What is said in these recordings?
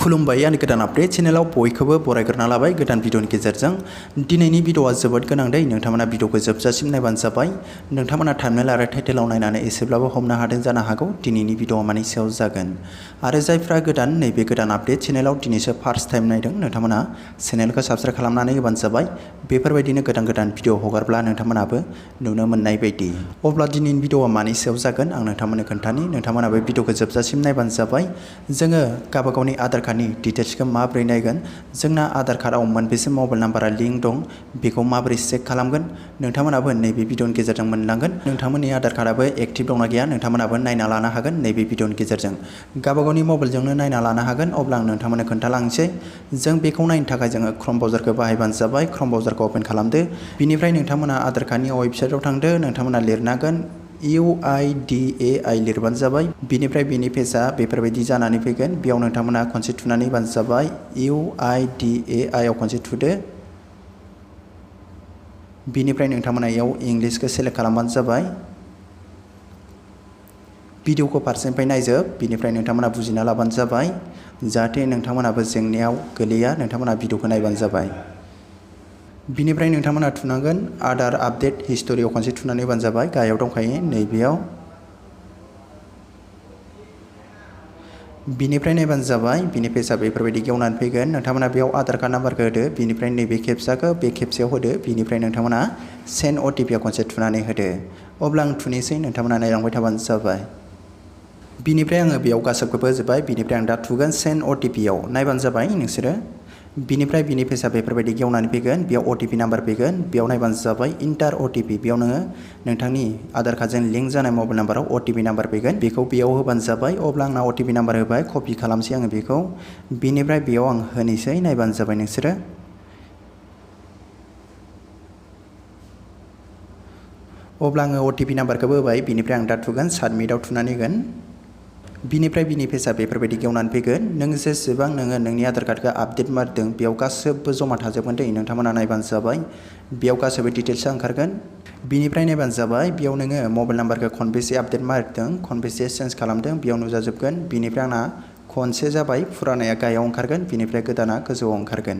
खुलुमबाय आंनि गोदान आपडेट चेनेलाव बयखौबो बरायग्रोना लाबाय गोदान भिडिअनि गेजेरजों दिनैनि भिडिअआ जोबोद गोनां दै नोंथांमोना भिडिअखौ जोबजासिम नायबानो जाबाय नोंथांमोना थाम्बनेल आरो टाइटेलाव नायनानै एसेब्लाबो हमनो हादों जानो हागौ दिनैनि भिडिअआ मानि सायाव जागोन आरो जायफ्रा गोदान नैबे गोदान आपडेट चेनेलाव दिनैसो फार्स्ट टाइम नायदों नोंथांमोना चेनेलखौ साबस्क्राइब खालामनानै होबानो जाबाय बेफोरबायदिनो गोदान गोदान भिडिअ हगारब्ला नोंथांमोनाबो नुनो मोननाय बायदि अब्ला दिनैनि भिडिअआ मानि सायाव जागोन आं नोंथांमोननो खोन्थानि नोंथांमोनाबो भिडिअखौ जोबजासिम नायबानो जाबाय जोङो गावबा गावनि आधार कार्डनि डिटेल्सखौ माबोरै नायगोन जोंना आधार कार्डआव मोनबेसे मबाइल नाम्बारा लिंक दं बेखौ माबोरै चेक खालामगोन नोंथांमोनाबो नैबे भिडिअनि गेजेरजों मोनलांगोन नोंथांमोननि आधार कार्डआबो एक्टिभ दंना गैया नोंथांमोनाबो नायना लानो हागोन नैबे भिडिअनि गेजेरजों गावबा गावनि मबाइलजोंनो नायना लानो हागोन अब्ला आं नोंथांमोननो खोन्थालांसै जों बेखौ नायनो थाखाय जोङो क्रम ब्राउजारखौ बाहायबानो जाबाय क्रम ब्राउजारखौ अपेन खालामदो बिनिफ्राय नोंथांमोना आधार कार्डनि वेबसाइटआव थांदो नोंथांमोना लिरनांगोन UIDAI लिरबानो जाबाय बिनिफ्राय बेनि पेजआ बेफोरबायदि जानानै फैगोन बेयाव नोंथांमोना खनसे थुनानै होबानो जाबाय UIDAI आव खनसे थुदो बिनिफ्राय नोंथांमोना इयाव इंलिसखौ सेलेक्ट खालामबानो जाबाय भिडिअखौ फारसेनिफ्राय नायजोब बिनिफ्राय नोंथांमोना बुजिना लाबानो जाबाय जाहाथे नोंथांमोनाबो जेंनायाव गोलैया नोंथांमोना भिडिअखौ नायबानो जाबाय बिनिफ्राय नोंथांमोना थुनांगोन आधार आपडेट हिस्टरियाव खनसे थुनानै होबानो जाबाय गाहायाव दंखायो नैबेयाव बिनिफ्राय नायबानो जाबाय बिनि पेजआ बेफोरबायदि गेवनानै फैगोन नोंथांमोना बेयाव आधार कार्ड नाम्बारखौ होदो बिनिफ्राय नैबे खेबसाखौ बे खेबसेयाव होदो बिनिफ्राय नोंथांमोना सेन्ड OTP आव खनसे थुनानै होदो अब्ला आं थुनोसै नोंथांमोना नायलांबाय थाबानो जाबाय बिनिफ्राय आङो बेयाव गासैखौबो होजोबबाय बिनिफ्राय आं दा थुगोन सेन्ड OTP आव नायबानो जाबाय नोंसोरो बिनिफ्राय बिनि पेजआ बेफोरबायदि गेवनानै फैगोन बेयाव OTP नाम्बार फैगोन बेयाव नायबानो जाबाय इन्टार OTP बेयाव नोङो नोंथांनि आधार कार्डजों लिंक जानाय मबाइल नाम्बाराव OTP नाम्बार फैगोन बेखौ बेयाव होबानो जाबाय अब्ला आंना OTP नाम्बार होबाय कपि खालामसै आङो बेखौ बिनिफ्राय बेयाव आं होनोसै नायबानो जाबाय नोंसोरो अब्ला आङो OTP नाम्बारखौबो होबाय बिनिफ्राय आं दा थुगोन साबमिटआव थुनानै होगोन बिनिफ्राय बिनि पेजआ बेफोरबायदि गेवनानै फैगोन नों जेसेबां नोङो नोंनि आधार कार्डखौ आपडेट मारदों बेयाव गासैबो जमा थाजोबगोन दै नोंथांमोना नायबानो जाबाय बेयाव गासैबो डिटेल्सआ ओंखारगोन बिनिफ्राय नायबानो जाबाय बेयाव नोङो मबाइल नाम्बारखौ खनबेसे आपडेट मारदों खनबेसे चेन्ज खालामदों बेयाव नुजाजोबगोन बिनिफ्राय आंना खनसे जाबाय फुरानाया गाहायाव ओंखारगोन बिनिफ्राय गोदाना गोजौआव ओंखारगोन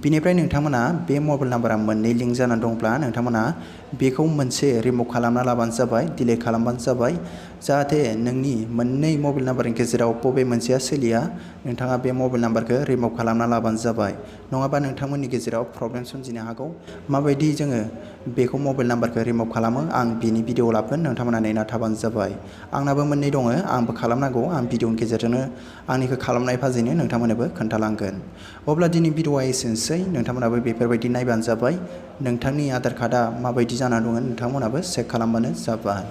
बिनिफ्राय नोंथांमोना बे मबाइल नाम्बारा मोननै लिंक जानानै दंब्ला नोंथांमोना बेखौ मोनसे रिमुभ खालामना लाबानो जाबाय डिलिट खालामबानो जाबाय जाहाथे नोंनि मोननै मबाइल नाम्बारनि गेजेराव बबे मोनसेया सोलिया नोंथाङा बे मबाइल नाम्बारखौ रिमुभ खालामना लाबानो जाबाय नङाबा नोंथांमोननि गेजेराव प्रब्लेम सोमजिनो हागौ माबायदि जोङो बेखौ मबाइल नाम्बारखौ रिमुभ खालामो आं बिनि भिडिअ लाबोगोन नोंथांमोना नायना थाबानो जाबाय आंनाबो मोननै दङ आंबो खालामनांगौ आं भिडिअनि गेजेरजोंनो आंनिखौ खालामनाय फाजैनो नोंथांमोननोबो खोन्थालांगोन अब्ला दिनै भिडिअआ एसेनोसै नोंथांमोनाबो बेफोरबायदि नायबानो जाबाय नोंथांनि आधार कार्डआ माबायदि जानानै दङ नोंथांमोनाबो चेक खालामबानो जाबाय